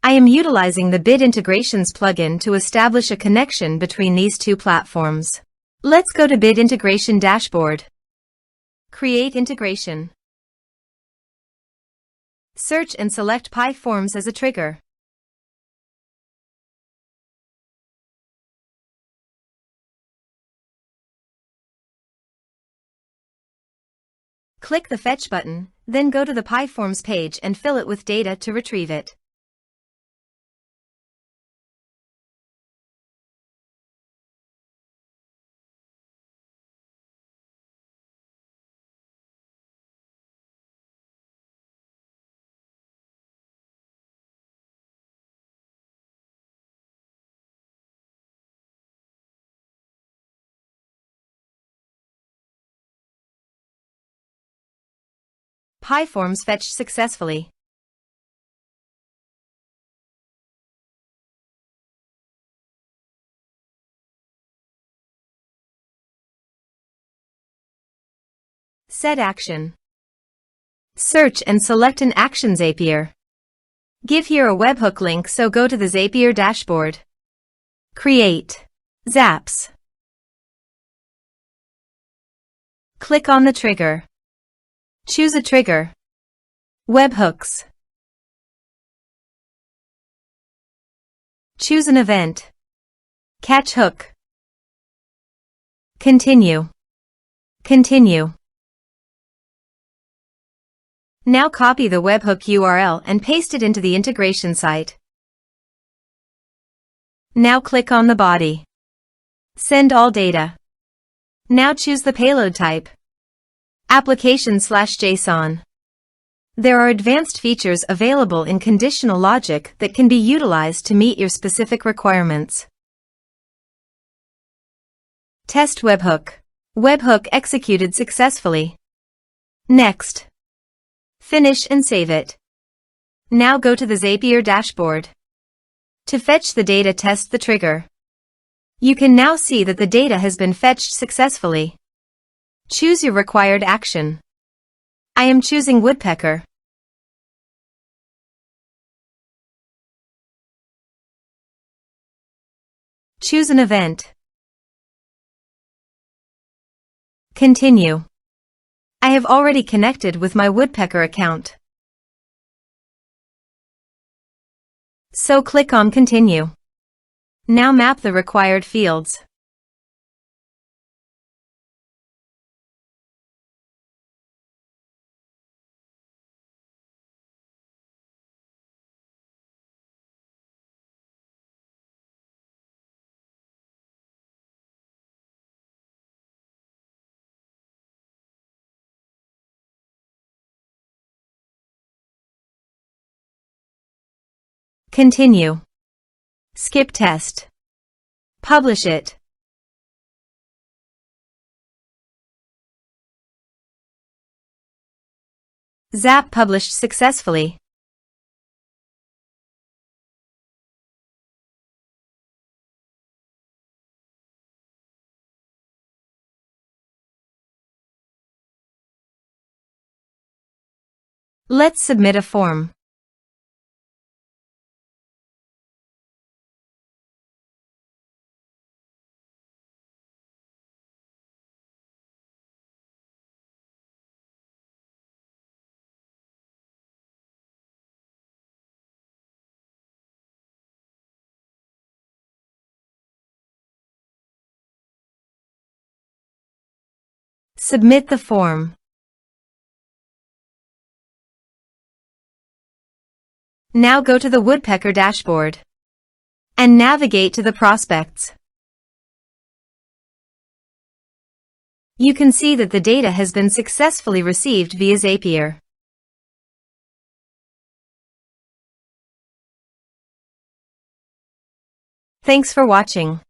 I am utilizing the Bit Integrations plugin to establish a connection between these two platforms. Let's go to Bit Integration Dashboard. Create integration. Search and select PyForms as a trigger. Click the Fetch button, then go to the PyForms page and fill it with data to retrieve it. PyForms fetched successfully. Set action. Search and select an action Zapier. Give here a webhook link, so go to the Zapier dashboard. Create Zaps. Click on the trigger. Choose a trigger. Webhooks. Choose an event. Catch hook. Continue. Continue. Now copy the webhook URL and paste it into the integration site. Now click on the body. Send all data. Now choose the payload type. Application/JSON. There are advanced features available in conditional logic that can be utilized to meet your specific requirements. Test webhook. Webhook executed successfully. Next. Finish and save it. Now go to the Zapier dashboard. To fetch the data, test the trigger. You can now see that the data has been fetched successfully. Choose your required action. I am choosing woodpecker. Choose an event. Continue. I have already connected with my woodpecker account, so click on Continue. Now map the required fields. Continue. Skip test. Publish it. Zap published successfully. Let's submit a form. Submit the form. Now go to the woodpecker dashboard and navigate to the prospects. You can see that the data has been successfully received via Zapier. Thanks for watching.